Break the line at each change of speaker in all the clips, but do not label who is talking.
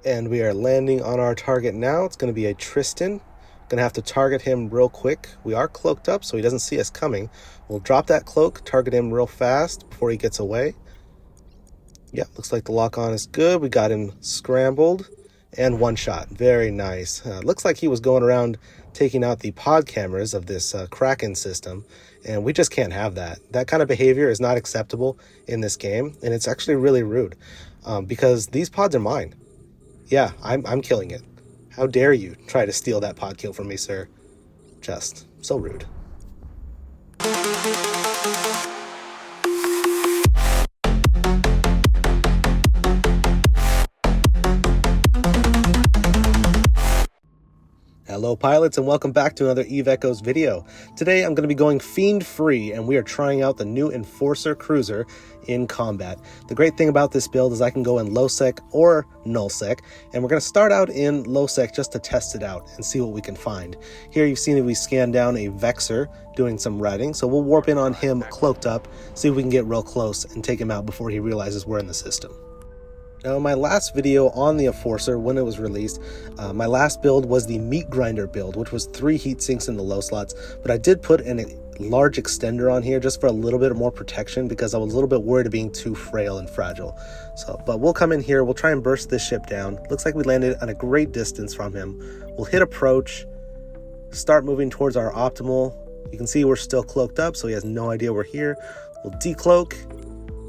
And we are landing on our target now. It's going to be a Tristan. Gonna have to target him real quick. We are cloaked up so he doesn't see us coming. We'll drop that cloak, target him real fast before he gets away. Yeah, looks like the lock on is good. We got him scrambled and one shot. Very nice. Looks like he was going around taking out the pod cameras of this Kraken system, and we just can't have that. That kind of behavior is not acceptable in this game, and it's actually really rude because these pods are mine. Yeah, I'm killing it. How dare you try to steal that pod kill from me, sir? Just so rude. Hello pilots and welcome back to another Eve Echoes video. Today I'm going to be going fiend free and we are trying out the new Enforcer cruiser in combat. The great thing about this build is I can go in low-sec or null-sec, and we're going to start out in low-sec just to test it out and see what we can find. Here you've seen that we scanned down a Vexer doing some riding, so we'll warp in on him cloaked up, see if we can get real close and take him out before he realizes we're in the system. Now, in my last video on the Enforcer, when it was released, my last build was the Meat Grinder build, which was 3 heat sinks in the low slots, but I did put a large extender on here just for a little bit more protection because I was a little bit worried of being too frail and fragile. But we'll come in here, we'll try and burst this ship down. Looks like we landed at a great distance from him. We'll hit approach, start moving towards our optimal. You can see we're still cloaked up, so he has no idea we're here. We'll decloak,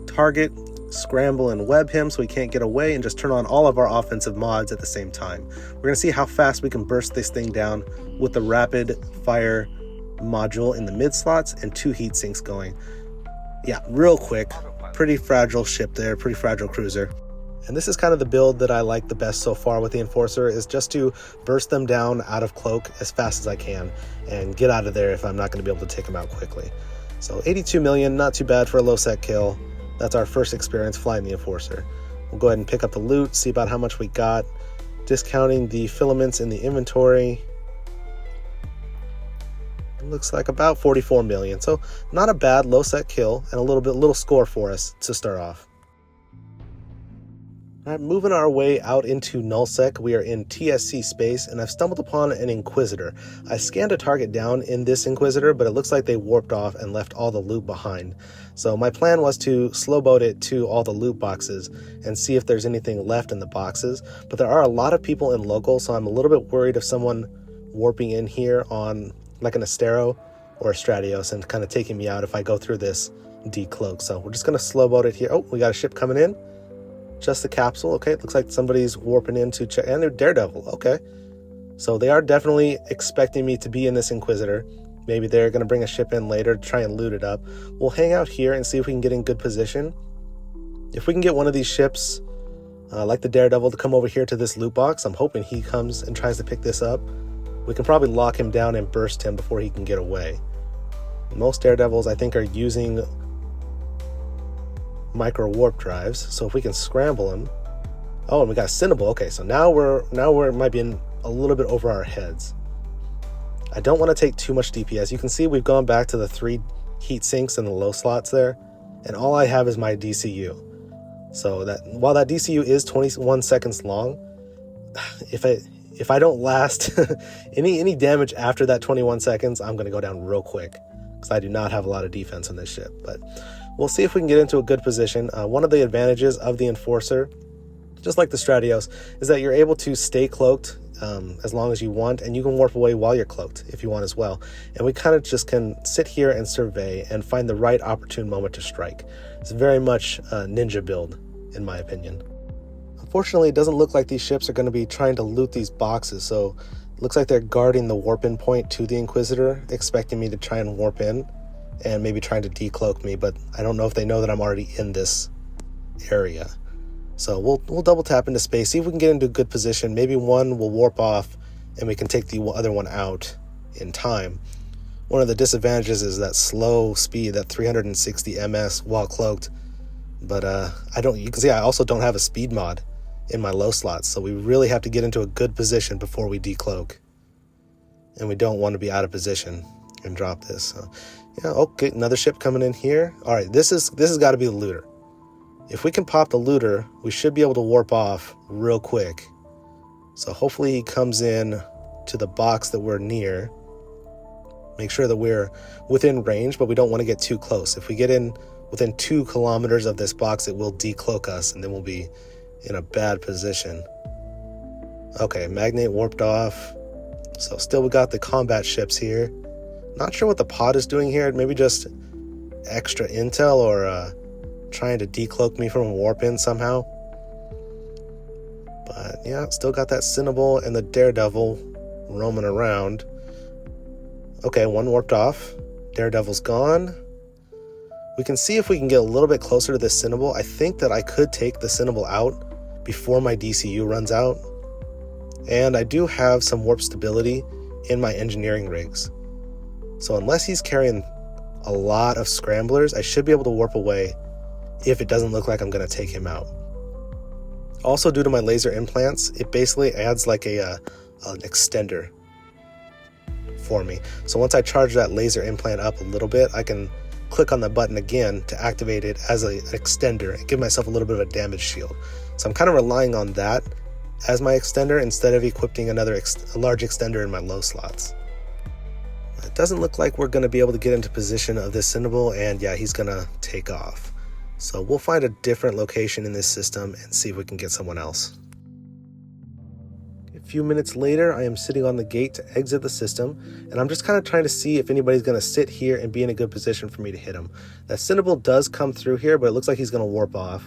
target, scramble and web him so he can't get away, and just turn on all of our offensive mods at the same time. We're going to see how fast we can burst this thing down with the rapid fire module in the mid slots and 2 heat sinks going. Yeah, real quick. Pretty fragile ship there, pretty fragile cruiser. And this is kind of the build that I like the best so far with the Enforcer, is just to burst them down out of cloak as fast as I can and get out of there if I'm not going to be able to take them out quickly. So 82 million, not too bad for a low-sec kill. That's our first experience flying the Enforcer. We'll go ahead and pick up the loot, see about how much we got. Discounting the filaments in the inventory. It looks like about 44 million. So not a bad low-sec kill and a little score for us to start off. All right, moving our way out into null-sec, we are in TSC space, and I've stumbled upon an Inquisitor. I scanned a target down in this Inquisitor, but it looks like they warped off and left all the loot behind. So my plan was to slow boat it to all the loot boxes and see if there's anything left in the boxes, but there are a lot of people in local, so I'm a little bit worried of someone warping in here on like an Astero or a Stratios and kind of taking me out if I go through this decloak. So we're just going to slow boat it here. Oh, we got a ship coming in. Just the capsule. Okay, it looks like somebody's warping in to check, and they're Daredevil. Okay, so they are definitely expecting me to be in this Inquisitor. Maybe they're going to bring a ship in later to try and loot it up. We'll hang out here and see if we can get in good position. If we can get one of these ships, like the Daredevil, to come over here to this loot box, I'm hoping he comes and tries to pick this up. We can probably lock him down and burst him before he can get away. Most Daredevils, I think, are using micro warp drives, so if we can scramble him. Oh, and we got Cinnable. Okay, so now we're might be in a little bit over our heads. I don't want to take too much DPS. You can see we've gone back to the 3 heat sinks in the low slots there, and all I have is my DCU. So that while that DCU is 21 seconds long, if I don't last any damage after that 21 seconds, I'm going to go down real quick because I do not have a lot of defense on this ship. But we'll see if we can get into a good position. One of the advantages of the Enforcer, just like the Stratios, is that you're able to stay cloaked as long as you want, and you can warp away while you're cloaked if you want as well. And we kind of just can sit here and survey and find the right opportune moment to strike. It's very much a ninja build, in my opinion. Unfortunately, it doesn't look like these ships are going to be trying to loot these boxes, so it looks like they're guarding the warp-in point to the Inquisitor, expecting me to try and warp in and maybe trying to decloak me, but I don't know if they know that I'm already in this area. So we'll double tap into space, see if we can get into a good position. Maybe one will warp off and we can take the other one out in time. One of the disadvantages is that slow speed, that 360 ms while cloaked. But you can see I also don't have a speed mod in my low slots, so we really have to get into a good position before we decloak. And we don't want to be out of position and drop this. So, yeah, okay, another ship coming in here. All right, this has got to be the looter. If we can pop the looter, we should be able to warp off real quick So hopefully he comes in to the box that we're near. Make sure that we're within range, but we don't want to get too close. If we get in within 2 kilometers of this box, it will decloak us, and then we'll be in a bad position. Okay, Magnate warped off. So still we got the combat ships here. Not sure what the pod is doing here. Maybe just extra intel or trying to decloak me from a warp in somehow. But yeah, still got that Cinnabal and the Daredevil roaming around. Okay, one warped off. Daredevil's gone. We can see if we can get a little bit closer to this Cinnabal. I think that I could take the Cinnabal out before my DCU runs out. And I do have some warp stability in my engineering rigs. So unless he's carrying a lot of scramblers, I should be able to warp away if it doesn't look like I'm going to take him out. Also, due to my laser implants, it basically adds like an extender for me. So once I charge that laser implant up a little bit, I can click on the button again to activate it as an extender and give myself a little bit of a damage shield. So I'm kind of relying on that as my extender instead of equipping a large extender in my low slots. It doesn't look like we're going to be able to get into position of this Cinnabal, and yeah, he's going to take off. So we'll find a different location in this system and see if we can get someone else. A few minutes later, I am sitting on the gate to exit the system, and I'm just kind of trying to see if anybody's going to sit here and be in a good position for me to hit him. That Cinnabal does come through here, but it looks like he's going to warp off.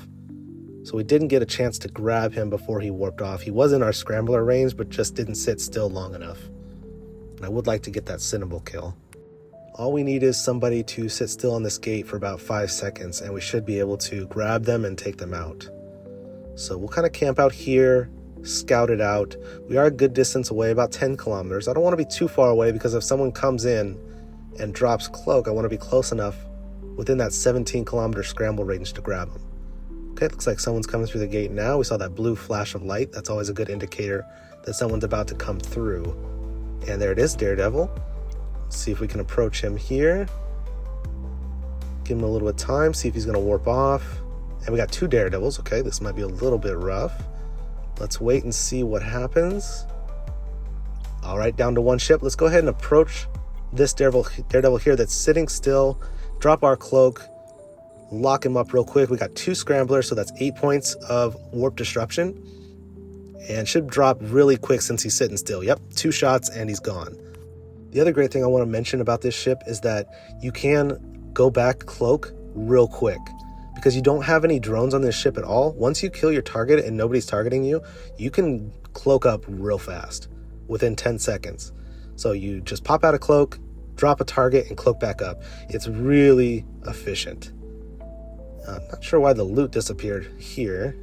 So we didn't get a chance to grab him before he warped off. He was in our scrambler range, but just didn't sit still long enough. And I would like to get that Cinnabal kill. All we need is somebody to sit still on this gate for about 5 seconds, and we should be able to grab them and take them out. So we'll kind of camp out here, scout it out. We are a good distance away, about 10 kilometers. I don't want to be too far away because if someone comes in and drops cloak, I want to be close enough within that 17-kilometer scramble range to grab them. Okay, looks like someone's coming through the gate now. We saw that blue flash of light. That's always a good indicator that someone's about to come through. And there it is, Daredevil. Let's see if we can approach him here. Give him a little bit of time, see if he's going to warp off. And we got 2 Daredevils. Okay, this might be a little bit rough. Let's wait and see what happens. All right, down to 1 ship. Let's go ahead and approach this Daredevil here that's sitting still. Drop our cloak. Lock him up real quick. We got 2 scramblers, so that's 8 points of warp disruption. And should drop really quick since he's sitting still. Yep, 2 shots and he's gone. The other great thing I want to mention about this ship is that you can go back cloak real quick because you don't have any drones on this ship at all. Once you kill your target and nobody's targeting you, you can cloak up real fast within 10 seconds. So you just pop out a cloak, drop a target, and cloak back up. It's really efficient. I'm not sure why the loot disappeared here.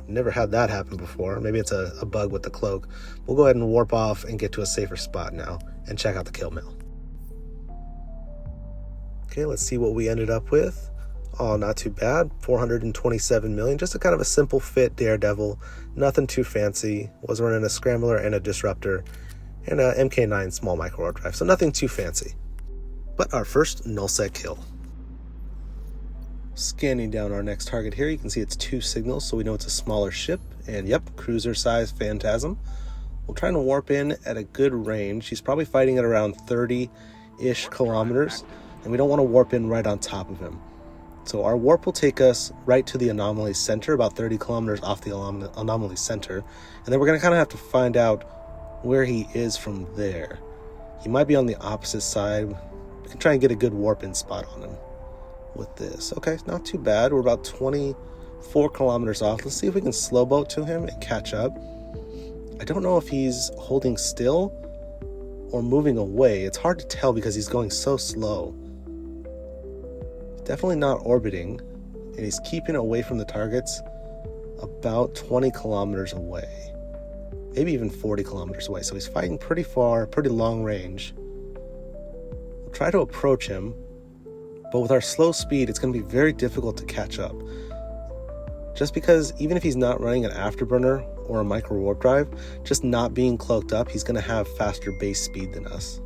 Never had that happen before. Maybe it's a bug with the cloak. We'll go ahead and warp off and get to a safer spot now and check out the kill mill. Okay, let's see what we ended up with. Oh, not too bad. 427 million. Just a kind of a simple fit Daredevil. Nothing too fancy. Was running a scrambler and a disruptor and a MK9 small micro drive. So nothing too fancy. But our first Null-sec kill. Scanning down our next target here, you can see it's 2 signals, so we know it's a smaller ship. And yep, cruiser size Fantasm. We'll try and warp in at a good range. He's probably fighting at around 30-ish kilometers, and we don't want to warp in right on top of him. So our warp will take us right to the anomaly center, about 30 kilometers off the anomaly center. And then we're going to kind of have to find out where he is from there. He might be on the opposite side. We can try and get a good warp in spot on him with this. Okay, not too bad. We're about 24 kilometers off. Let's see if we can slow boat to him and catch up. I don't know if he's holding still or moving away. It's hard to tell because he's going so slow. Definitely not orbiting, and he's keeping away from the targets about 20 kilometers away, maybe even 40 kilometers away. So he's fighting pretty far, pretty long range. We'll try to approach him, but with our slow speed, it's going to be very difficult to catch up. Just because even if he's not running an afterburner or a micro warp drive, just not being cloaked up, he's going to have faster base speed than us.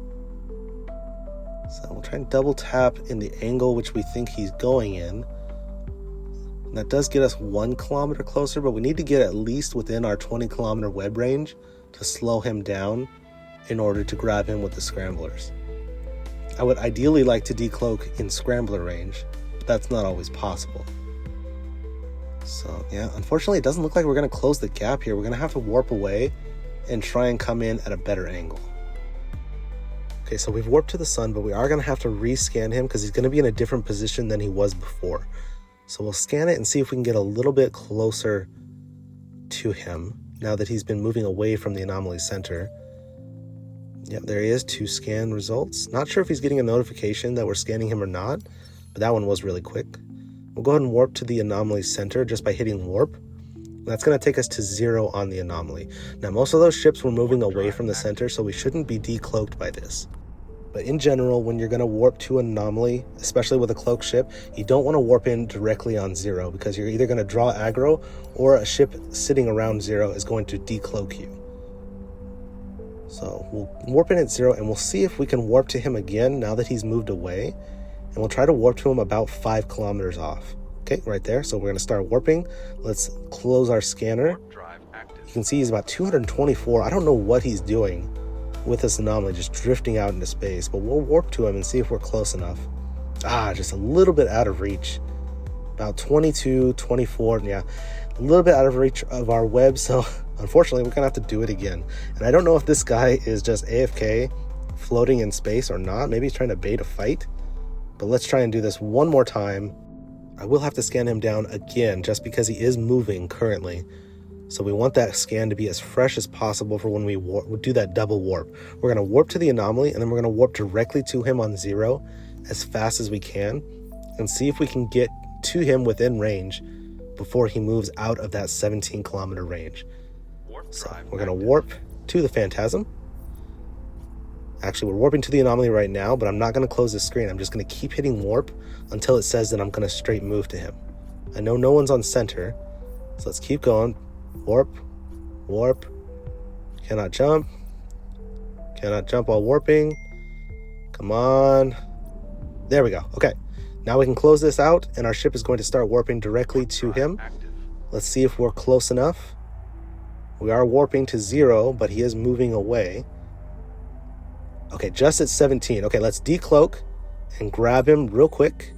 So we'll try and double tap in the angle which we think he's going in. And that does get us 1 kilometer closer, but we need to get at least within our 20 kilometer web range to slow him down in order to grab him with the scramblers. I would ideally like to decloak in scrambler range, but that's not always possible. So yeah, unfortunately it doesn't look like we're going to close the gap here. We're going to have to warp away and try and come in at a better angle. Okay, so we've warped to the sun, but we are going to have to rescan him because he's going to be in a different position than he was before. So we'll scan it and see if we can get a little bit closer to him now that he's been moving away from the anomaly center. Yep, there he is, 2 scan results. Not sure if he's getting a notification that we're scanning him or not, but that one was really quick. We'll go ahead and warp to the anomaly center just by hitting warp. That's going to take us to 0 on the anomaly. Now, most of those ships were moving away from the center, so we shouldn't be decloaked by this. But in general, when you're going to warp to an anomaly, especially with a cloak ship, you don't want to warp in directly on 0 because you're either going to draw aggro or a ship sitting around 0 is going to decloak you. So we'll warp in at 0 and we'll see if we can warp to him again now that he's moved away. And we'll try to warp to him about 5 kilometers off. Okay, right there. So we're going to start warping. Let's close our scanner. You can see he's about 224. I don't know what he's doing with this anomaly, just drifting out into space. But we'll warp to him and see if we're close enough. Just a little bit out of reach. About 22, 24. Yeah, a little bit out of reach of our web. So unfortunately, we're going to have to do it again. And I don't know if this guy is just AFK floating in space or not. Maybe he's trying to bait a fight. But let's try and do this one more time. I will have to scan him down again just because he is moving currently. So we want that scan to be as fresh as possible for when we do that double warp. We're going to warp to the anomaly and then we're going to warp directly to him on 0 as fast as we can and see if we can get to him within range before he moves out of that 17 kilometer range. So we're going to warp to the Phantasm. Actually, we're warping to the anomaly right now, but I'm not going to close the screen. I'm just going to keep hitting warp until it says that I'm going to straight move to him. I know no one's on center, so let's keep going. Warp, warp, cannot jump while warping. Come on. There we go. Okay, now we can close this out, and our ship is going to start warping directly to him. Let's see if we're close enough. We are warping to 0, but he is moving away. Okay, just at 17. Okay, let's decloak and grab him real quick.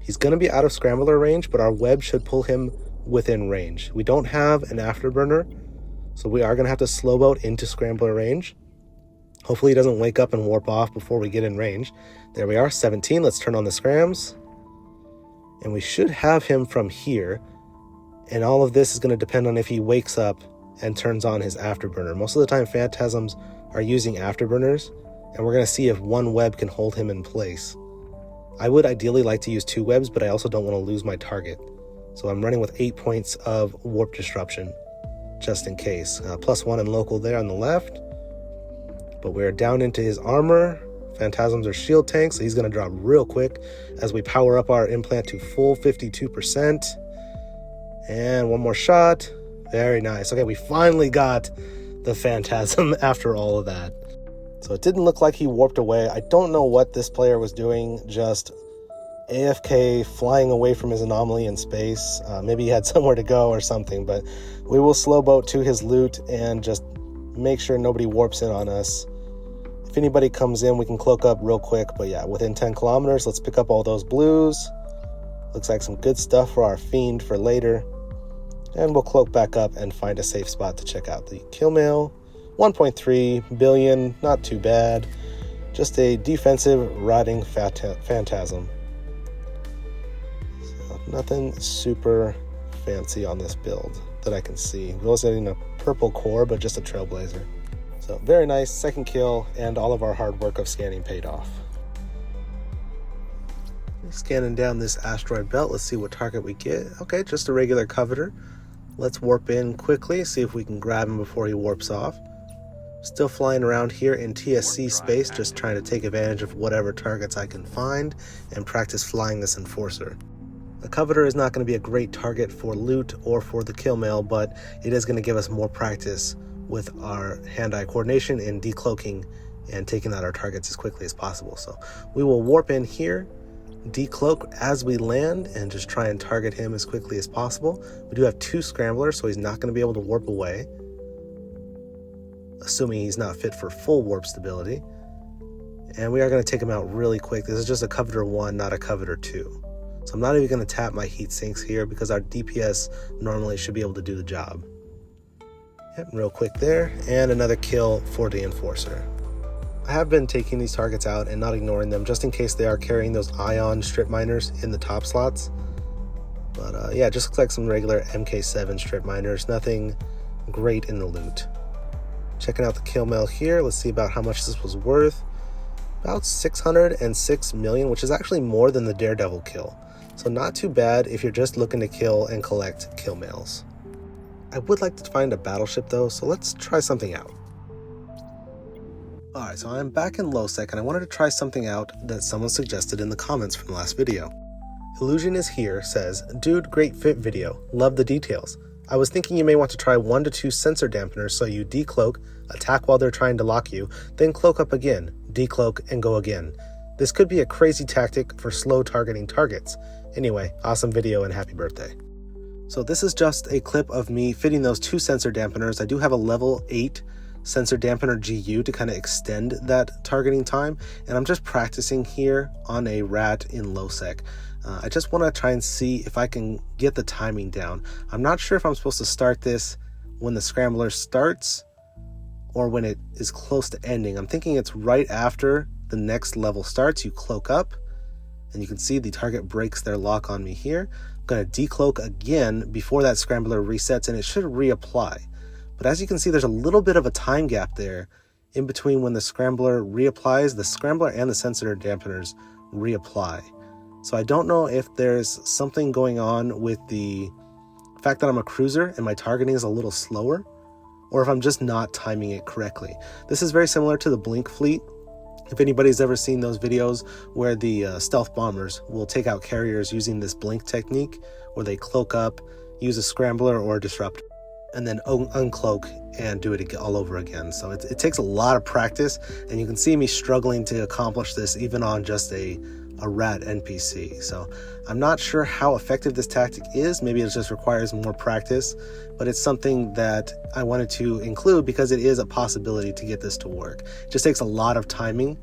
He's going to be out of scrambler range, but our web should pull him within range. We don't have an afterburner, so we are going to have to slow boat into scrambler range. Hopefully he doesn't wake up and warp off before we get in range. There we are, 17. Let's turn on the scrams. And we should have him from here. And all of this is going to depend on if he wakes up and turns on his afterburner. Most of the time, Phantasms are using afterburners, and we're going to see if one web can hold him in place. I would ideally like to use 2 webs, but I also don't want to lose my target. So I'm running with 8 points of warp disruption, just in case. +1 in local there on the left. But we're down into his armor. Phantasms are shield tanks, so he's going to drop real quick as we power up our implant to full 52%. And one more shot. Very nice. Okay, we finally got the Phantasm after all of that. So it didn't look like he warped away. I don't know what this player was doing, just AFK flying away from his anomaly in space. Maybe he had somewhere to go or something, but we will slow boat to his loot and just make sure nobody warps in on us. If anybody comes in, we can cloak up real quick, but yeah, within 10 kilometers, let's pick up all those blues. Looks like some good stuff for our fiend for later. And we'll cloak back up and find a safe spot to check out the kill mail. 1.3 billion, not too bad. Just a defensive rotting Phantasm. So nothing super fancy on this build that I can see. We was in a purple core, but just a trailblazer. So very nice, second kill, and all of our hard work of scanning paid off. Scanning down this asteroid belt, let's see what target we get. Okay, just a regular coveter. Let's warp in quickly, see if we can grab him before he warps off. Still flying around here in TSC space, just trying to take advantage of whatever targets I can find and practice flying this enforcer. The coveter is not going to be a great target for loot or for the kill mail, but it is going to give us more practice with our hand-eye coordination in decloaking and taking out our targets as quickly as possible. So we will warp in here. decloak as we land and just try and target him as quickly as possible. We do have 2 scramblers, so he's not going to be able to warp away, assuming he's not fit for full warp stability. And we are going to take him out really quick. This is just a Covetor 1, not a Covetor 2. So I'm not even going to tap my heat sinks here because our DPS normally should be able to do the job. Yep, real quick there. And another kill for the Enforcer. I have been taking these targets out and not ignoring them just in case they are carrying those ion strip miners in the top slots. But yeah, it just looks like some regular MK7 strip miners. Nothing great in the loot. Checking out the kill mail here. Let's see about how much this was worth. About 606 million, which is actually more than the Daredevil kill. So not too bad if you're just looking to kill and collect kill mails. I would like to find a battleship though, so let's try something out. Alright, so I'm back in Null-sec and I wanted to try something out that someone suggested in the comments from the last video. Illusion is here says, "Dude, great fit video. Love the details. I was thinking you may want to try 1 to 2 sensor dampeners so you decloak, attack while they're trying to lock you, then cloak up again, decloak, and go again. This could be a crazy tactic for slow targeting targets. Anyway, awesome video and happy birthday." So this is just a clip of me fitting those 2 sensor dampeners. I do have a level 8 sensor dampener GU to kind of extend that targeting time, and I'm just practicing here on a rat in Null-sec. I just want to try and see if I can get the timing down. I'm not sure if I'm supposed to start this when the scrambler starts or when it is close to ending. I'm thinking it's right after the next level starts. You cloak up and you can see the target breaks their lock on me here. I'm going to decloak again before that scrambler resets and it should reapply. But as you can see, there's a little bit of a time gap there in between when the scrambler reapplies. The scrambler and the sensor dampeners reapply. So I don't know if there's something going on with the fact that I'm a cruiser and my targeting is a little slower, or if I'm just not timing it correctly. This is very similar to the Blink fleet. If anybody's ever seen those videos where the stealth bombers will take out carriers using this Blink technique, where they cloak up, use a scrambler or a disruptor, and then uncloak and do it all over again. So it takes a lot of practice, and you can see me struggling to accomplish this even on just a rat NPC. So I'm not sure how effective this tactic is. Maybe it just requires more practice, but it's something that I wanted to include because it is a possibility to get this to work. It just takes a lot of timing,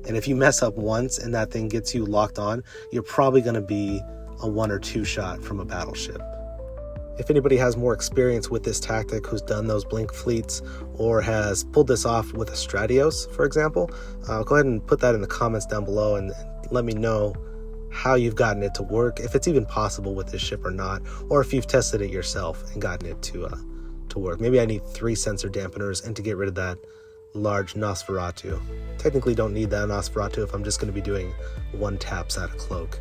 and if you mess up once and that thing gets you locked on, you're probably going to be a 1 or 2 shot from a battleship. If anybody has more experience with this tactic, who's done those Blink fleets or has pulled this off with a Stratios, for example, go ahead and put that in the comments down below and let me know how you've gotten it to work, if it's even possible with this ship or not, or if you've tested it yourself and gotten it to work. Maybe I need 3 sensor dampeners and to get rid of that large Nosferatu. Technically don't need that Nosferatu if I'm just going to be doing 1 taps out of cloak.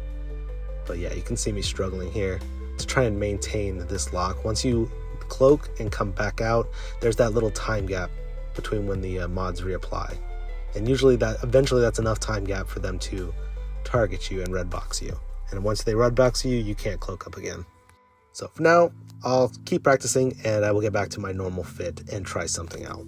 But yeah, you can see me struggling here to try and maintain this lock. Once you cloak and come back out, there's that little time gap between when the mods reapply. And usually eventually that's enough time gap for them to target you and red box you. And once they red box you, you can't cloak up again. So for now, I'll keep practicing and I will get back to my normal fit and try something out.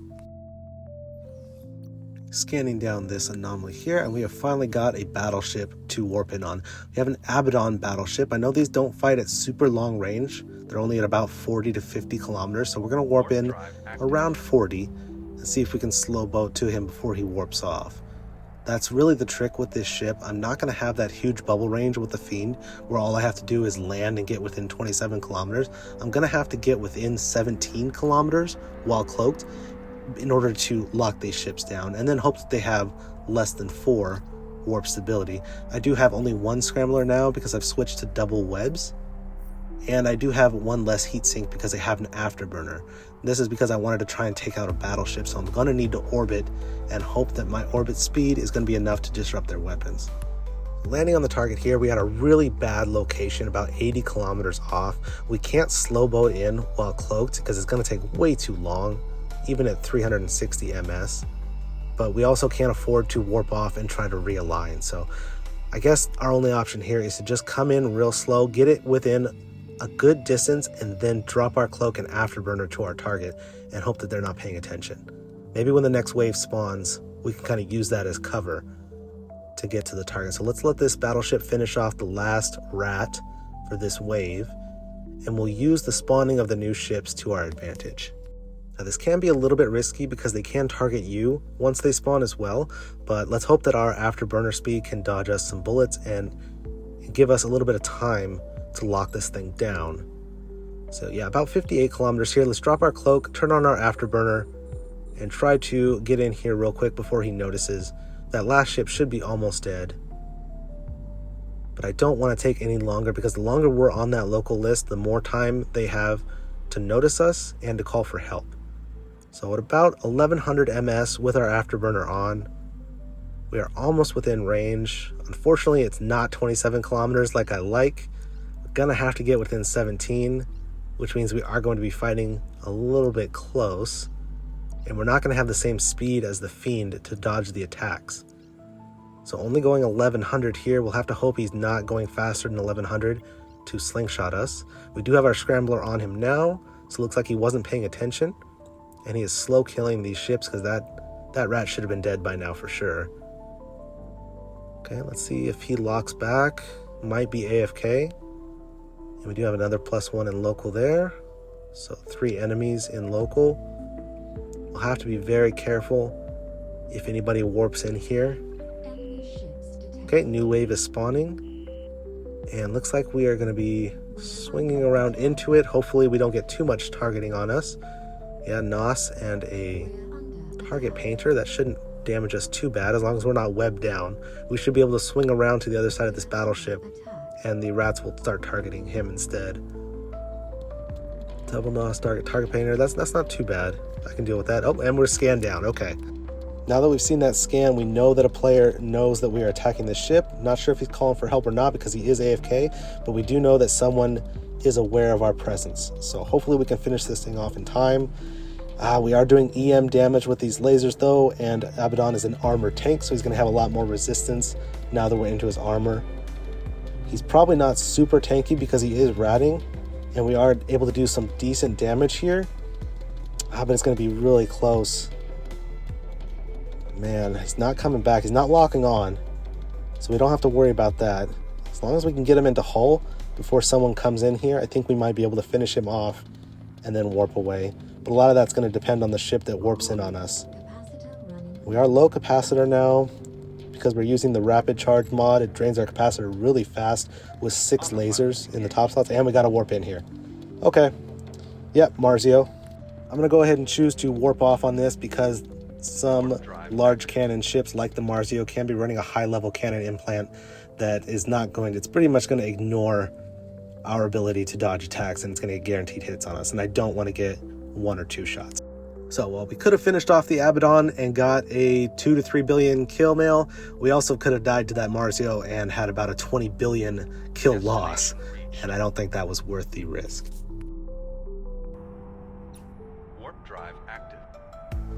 Scanning down this anomaly here, and we have finally got a battleship to warp in on. We have an Abaddon battleship. I know these don't fight at super long range. They're only at about 40 to 50 kilometers, so we're going to warp in around 40 and see if we can slow boat to him before he warps off. That's really the trick with this ship. I'm not going to have that huge bubble range with the Fiend where all I have to do is land and get within 27 kilometers. I'm going to have to get within 17 kilometers while cloaked in order to lock these ships down, and then hope that they have less than 4 warp stability. I do have only 1 scrambler now because I've switched to double webs, and I do have 1 less heatsink because I have an afterburner. This is because I wanted to try and take out a battleship, so I'm going to need to orbit and hope that my orbit speed is going to be enough to disrupt their weapons. Landing on the target here, we had a really bad location about 80 kilometers off. We can't slow boat in while cloaked because it's going to take way too long, even at 360 ms. But we also can't afford to warp off and try to realign. So I guess our only option here is to just come in real slow, get it within a good distance, and then drop our cloak and afterburner to our target and hope that they're not paying attention. Maybe when the next wave spawns, we can kind of use that as cover to get to the target. So let's let this battleship finish off the last rat for this wave, and we'll use the spawning of the new ships to our advantage. Now this can be a little bit risky because they can target you once they spawn as well, but let's hope that our afterburner speed can dodge us some bullets and give us a little bit of time to lock this thing down. So yeah, about 58 kilometers here. Let's drop our cloak, turn on our afterburner, and try to get in here real quick before he notices. That last ship should be almost dead. But I don't want to take any longer, because the longer we're on that local list, the more time they have to notice us and to call for help. So at about 1100 ms with our afterburner on, we are almost within range. Unfortunately, it's not 27 kilometers like I like. We're gonna have to get within 17, which means we are going to be fighting a little bit close, and we're not going to have the same speed as the Fiend to dodge the attacks. So only going 1100 here. We'll have to hope he's not going faster than 1100 to slingshot us. We do have our scrambler on him now, so it looks like he wasn't paying attention, and he is slow killing these ships, because that rat should have been dead by now for sure. Okay, let's see if he locks back. Might be AFK. And we do have another +1 in local there. So 3 enemies in local. We'll have to be very careful if anybody warps in here. Okay, new wave is spawning. And looks like we are going to be swinging around into it. Hopefully we don't get too much targeting on us. Yeah, NOS and a target painter. That shouldn't damage us too bad as long as we're not webbed down. We should be able to swing around to the other side of this battleship, and the rats will start targeting him instead. Double NOS target painter. That's not too bad. I can deal with that. Oh, and we're scanned down. Okay. Now that we've seen that scan, we know that a player knows that we are attacking the ship. Not sure if he's calling for help or not, because he is AFK, but we do know that someone is aware of our presence. So hopefully we can finish this thing off in time. We are doing EM damage with these lasers though, and Abaddon is an armor tank, so he's going to have a lot more resistance now that we're into his armor. He's probably not super tanky because he is ratting, and we are able to do some decent damage here. But it's going to be really close. Man, he's not coming back. He's not locking on, so we don't have to worry about that. As long as we can get him into hull before someone comes in here, I think we might be able to finish him off and then warp away. But a lot of that's going to depend on the ship that warps in on us. We are low capacitor now because we're using the rapid charge mod. It drains our capacitor really fast with 6 lasers in the top slots, and we got to warp in here. Okay. Yep, Marzio. I'm going to go ahead and choose to warp off on this because some large cannon ships like the Marzio can be running a high level cannon implant that is not going to, it's pretty much going to ignore our ability to dodge attacks, and it's going to get guaranteed hits on us, and I don't want to get 1 or 2 shots. So while we could have finished off the Abaddon and got a 2 to 3 billion kill mail, we also could have died to that Marzio and had about a 20 billion kill loss, and I don't think that was worth the risk.
Warp drive active.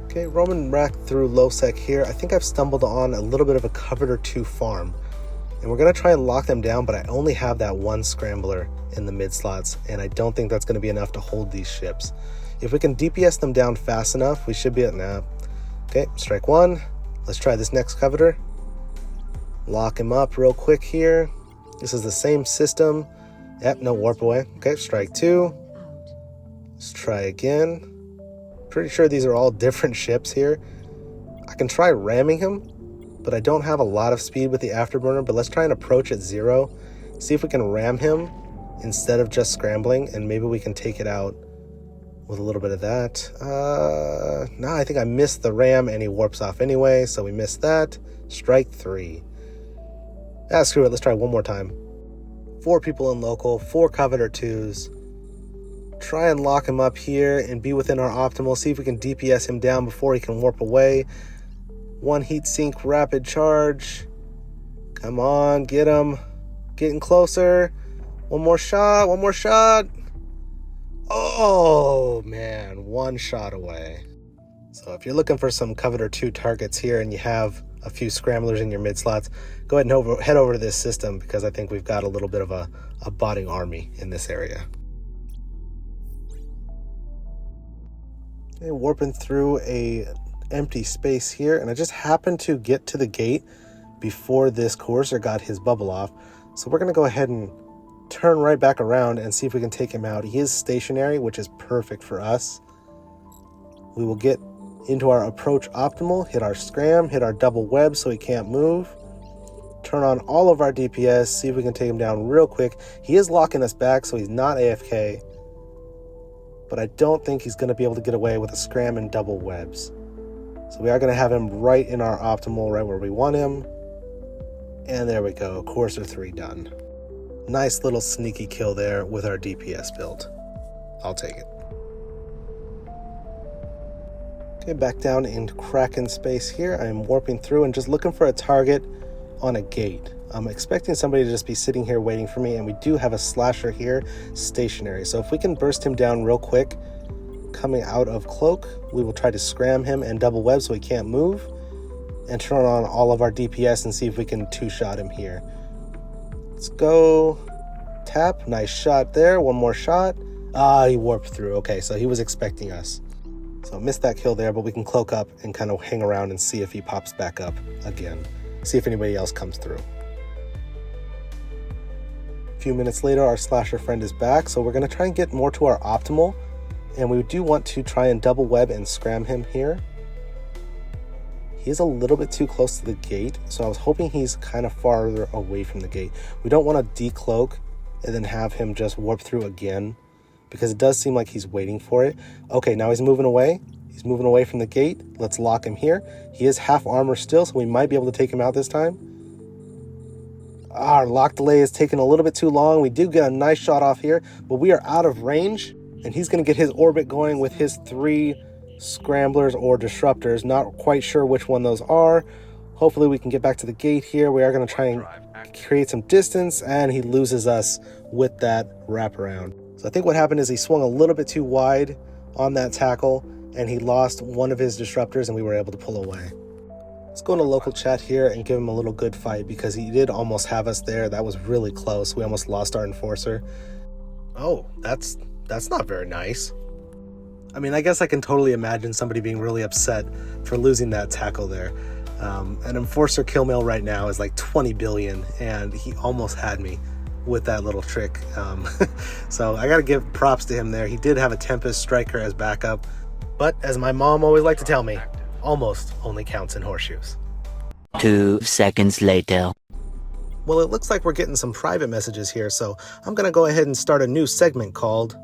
Okay, Roman rack through low-sec here. I think I've stumbled on a little bit of a covered or 2 farm, and we're going to try and lock them down, but I only have that 1 scrambler in the mid slots, and I don't think that's going to be enough to hold these ships. If we can DPS them down fast enough, we should be at now. Okay, strike 1. Let's try this next coveter. Lock him up real quick here. This is the same system. Yep, no warp away. Okay, strike 2. Let's try again. Pretty sure these are all different ships here. I can try ramming him, but I don't have a lot of speed with the afterburner, but let's try and approach at 0. See if we can ram him instead of just scrambling, and maybe we can take it out with a little bit of that. No, I think I missed the ram, and he warps off anyway, so we missed that. Strike 3. Screw it, let's try one more time. 4 people in local, 4 coveter 2s. Try and lock him up here and be within our optimal. See if we can DPS him down before he can warp away. 1 heat sink rapid charge. Come on, get him. Getting closer. One more shot. Oh, man, 1 shot away. So if you're looking for some coveter 2 targets here and you have a few scramblers in your mid slots, go ahead and head over to this system, because I think we've got a little bit of a botting army in this area. Okay, warping through a empty space here, and I just happened to get to the gate before this courser got his bubble off. So we're going to go ahead and turn right back around and see if we can take him out. He is stationary, which is perfect for us. We will get into our approach optimal, hit our scram, hit our double web so he can't move. Turn on all of our DPS, see if we can take him down real quick. He is locking us back, so he's not AFK. But I don't think he's going to be able to get away with a scram and double webs. So we are going to have him right in our optimal, right where we want him. And there we go, Courser 3 done. Nice little sneaky kill there with our DPS build. I'll take it. Okay, back down into Kraken space here. I'm warping through and just looking for a target on a gate. I'm expecting somebody to just be sitting here waiting for me, and we do have a slasher here stationary. So if we can burst him down real quick, coming out of cloak, we will try to scram him and double web so he can't move, and turn on all of our DPS and see if we can two-shot him here. Let's go. Tap, nice shot there, one more shot. He warped through. Okay, so he was expecting us. So missed that kill there, but we can cloak up and kind of hang around and see if he pops back up again. See if anybody else comes through. A few minutes later, our slasher friend is back, so we're going to try and get more to our optimal, and we do want to try and double web and scram him here. He is a little bit too close to the gate, so I was hoping he's kind of farther away from the gate. We don't want to decloak and then have him just warp through again, because it does seem like he's waiting for it. Okay, now he's moving away. He's moving away from the gate. Let's lock him here. He is half armor still, so we might be able to take him out this time. Our lock delay is taking a little bit too long. We do get a nice shot off here, but we are out of range, and he's going to get his orbit going with his 3 scramblers or disruptors. Not quite sure which one those are. Hopefully we can get back to the gate here. We are going to try and create some distance, and he loses us with that wraparound. So I think what happened is he swung a little bit too wide on that tackle, and he lost one of his disruptors, and we were able to pull away. Let's go into local chat here and give him a little good fight, because he did almost have us there. That was really close. We almost lost our enforcer. Oh, that's not very nice. I mean, I guess I can totally imagine somebody being really upset for losing that tackle there. An enforcer kill mail right now is like 20 billion, and he almost had me with that little trick. So I got to give props to him there. He did have a Tempest Striker as backup, but as my mom always liked to tell me, almost only counts in horseshoes.
2 seconds later.
Well, it looks like we're getting some private messages here, so I'm going to go ahead and start a new segment called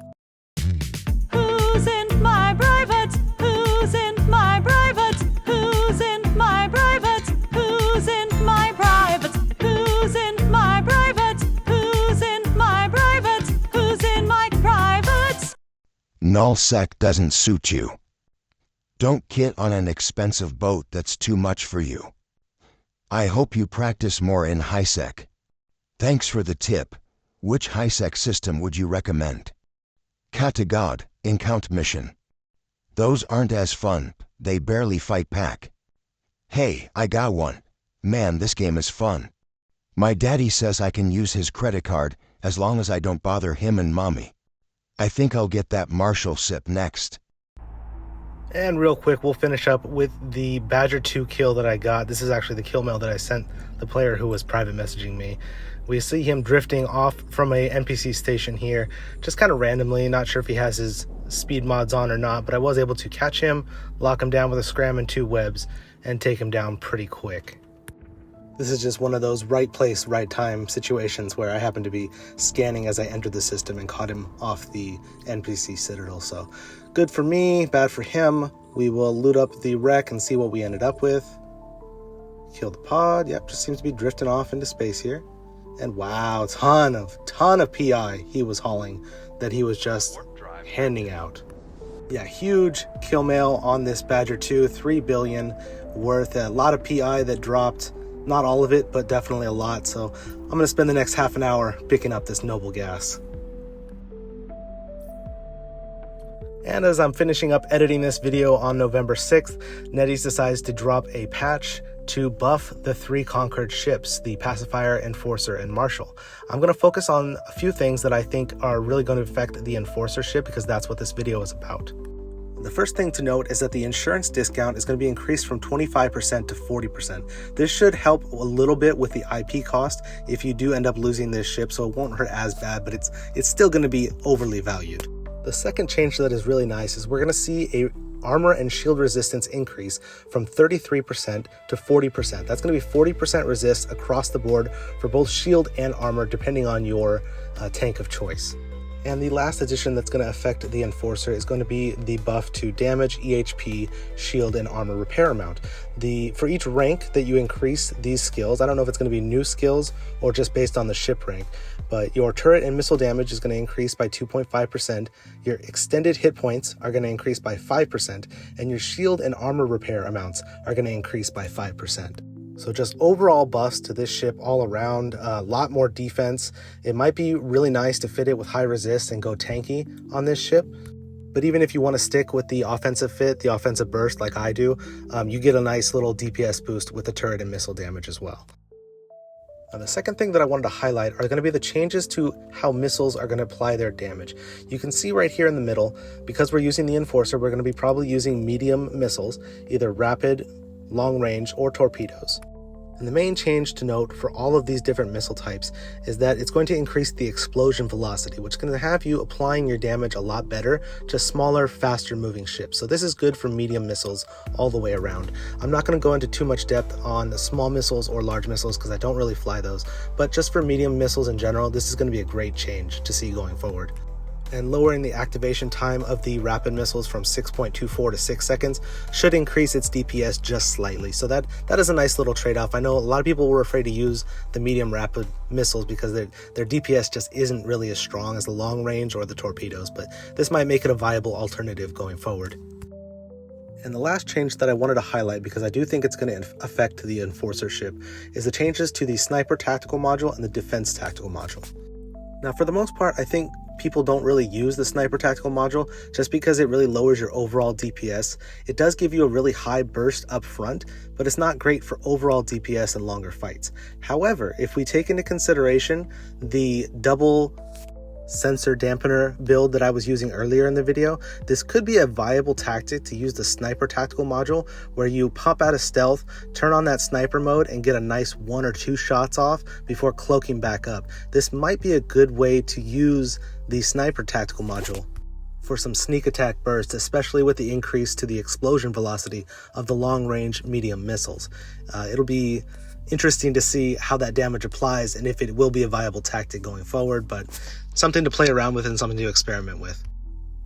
Who's in my privates? Who's in my privates? Who's in my privates? Who's in my privates? Who's in my privates? Who's in my privates? Who's in my privates?
Null-sec doesn't suit you. Don't kit on an expensive boat that's too much for you. I hope you practice more in high-sec. Thanks for the tip. Which high-sec system would you recommend? Cat to God, Incount Mission. Those aren't as fun, they barely fight back. Hey, I got one. Man, this game is fun. My daddy says I can use his credit card as long as I don't bother him and mommy. I think I'll get that Marshall sip next.
And real quick, we'll finish up with the Badger 2 kill that I got. This is actually the kill mail that I sent the player who was private messaging me. We see him drifting off from a NPC station here, just kind of randomly. Not sure if he has his speed mods on or not, but I was able to catch him, lock him down with a scram and 2 webs, and take him down pretty quick. This is just one of those right place, right time situations where I happened to be scanning as I entered the system and caught him off the NPC Citadel. So good for me, bad for him. We will loot up the wreck and see what we ended up with. Kill the pod. Yep, just seems to be drifting off into space here. And wow, ton of PI he was hauling that he was just handing out. Yeah, huge kill mail on this Badger 2, 3 billion worth. A lot of PI that dropped. Not all of it, but definitely a lot. So I'm going to spend the next half an hour picking up this noble gas. And as I'm finishing up editing this video on November 6th, NetEase decides to drop a patch to buff the 3 conquered ships, the Pacifier, Enforcer, and Marshal. I'm going to focus on a few things that I think are really going to affect the Enforcer ship, because that's what this video is about. The first thing to note is that the insurance discount is going to be increased from 25% to 40%. This should help a little bit with the IP cost if you do end up losing this ship, so it won't hurt as bad, but it's still going to be overly valued. The second change that is really nice is we're going to see a armor and shield resistance increase from 33% to 40%. That's going to be 40% resist across the board for both shield and armor, depending on your tank of choice. And the last addition that's going to affect the Enforcer is going to be the buff to damage, EHP, shield, and armor repair amount. For each rank that you increase these skills, I don't know if it's going to be new skills or just based on the ship rank, but your turret and missile damage is going to increase by 2.5%, your extended hit points are going to increase by 5%, and your shield and armor repair amounts are going to increase by 5%. So just overall buffs to this ship all around, a lot more defense. It might be really nice to fit it with high resist and go tanky on this ship. But even if you want to stick with the offensive fit, the offensive burst like I do, you get a nice little DPS boost with the turret and missile damage as well. Now, the second thing that I wanted to highlight are going to be the changes to how missiles are going to apply their damage. You can see right here in the middle, because we're using the Enforcer, we're going to be probably using medium missiles, either rapid, long range, or torpedoes. And the main change to note for all of these different missile types is that it's going to increase the explosion velocity, which is going to have you applying your damage a lot better to smaller, faster moving ships. So this is good for medium missiles all the way around. I'm not going to go into too much depth on the small missiles or large missiles because I don't really fly those, but just for medium missiles in general, this is going to be a great change to see going forward. And lowering the activation time of the rapid missiles from 6.24 to 6 seconds should increase its DPS just slightly. So that is a nice little trade-off. I know a lot of people were afraid to use the medium rapid missiles because their DPS just isn't really as strong as the long range or the torpedoes, but this might make it a viable alternative going forward. And the last change that I wanted to highlight, because I do think it's going to affect the Enforcer ship, is the changes to the Sniper Tactical Module and the Defense Tactical Module. Now, for the most part, I think people don't really use the Sniper Tactical Module just because it really lowers your overall DPS. It does give you a really high burst up front, but it's not great for overall DPS and longer fights. However, if we take into consideration the double sensor dampener build that I was using earlier in the video, this could be a viable tactic to use the Sniper Tactical Module, where you pop out of stealth, turn on that sniper mode, and get a nice 1 or 2 shots off before cloaking back up. This might be a good way to use the Sniper Tactical Module for some sneak attack bursts, especially with the increase to the explosion velocity of the long range medium missiles. It'll be interesting to see how that damage applies and if it will be a viable tactic going forward, but something to play around with and something to experiment with.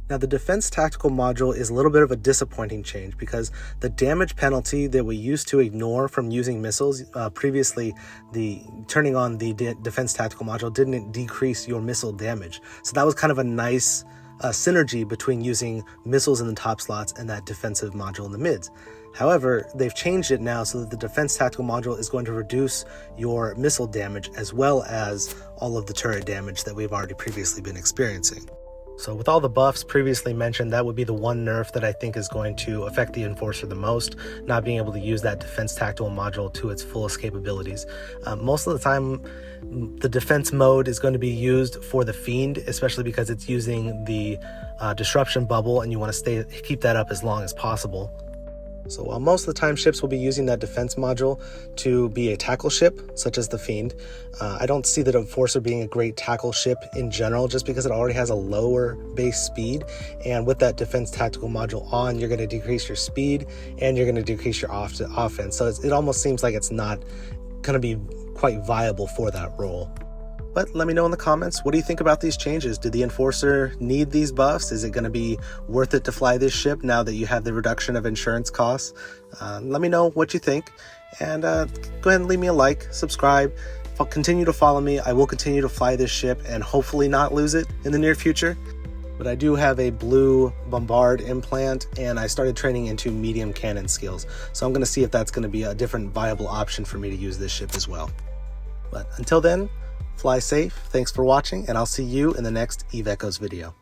Now, the Defense Tactical Module is a little bit of a disappointing change because the damage penalty that we used to ignore from using missiles, previously the turning on the Defense Tactical Module didn't decrease your missile damage. So that was kind of a nice synergy between using missiles in the top slots and that defensive module in the mids. However, they've changed it now so that the Defense Tactical Module is going to reduce your missile damage as well as all of the turret damage that we've already previously been experiencing. So with all the buffs previously mentioned, that would be the one nerf that I think is going to affect the Enforcer the most, not being able to use that Defense Tactical Module to its fullest capabilities. Most of the time, the defense mode is going to be used for the Fiend, especially because it's using the disruption bubble and you want to keep that up as long as possible. So while most of the time ships will be using that defense module to be a tackle ship, such as the Fiend, I don't see the Enforcer being a great tackle ship in general, just because it already has a lower base speed. And with that defense tactical module on, you're going to decrease your speed and you're going to decrease your offense. So it almost seems like it's not going to be quite viable for that role. But let me know in the comments, what do you think about these changes? Did the Enforcer need these buffs? Is it going to be worth it to fly this ship now that you have the reduction of insurance costs? Let me know what you think, and go ahead and leave me a like, subscribe, continue to follow me. I will continue to fly this ship and hopefully not lose it in the near future. But I do have a blue bombard implant, and I started training into medium cannon skills. So I'm going to see if that's going to be a different viable option for me to use this ship as well. But until then, fly safe, thanks for watching, and I'll see you in the next Eve Echoes video.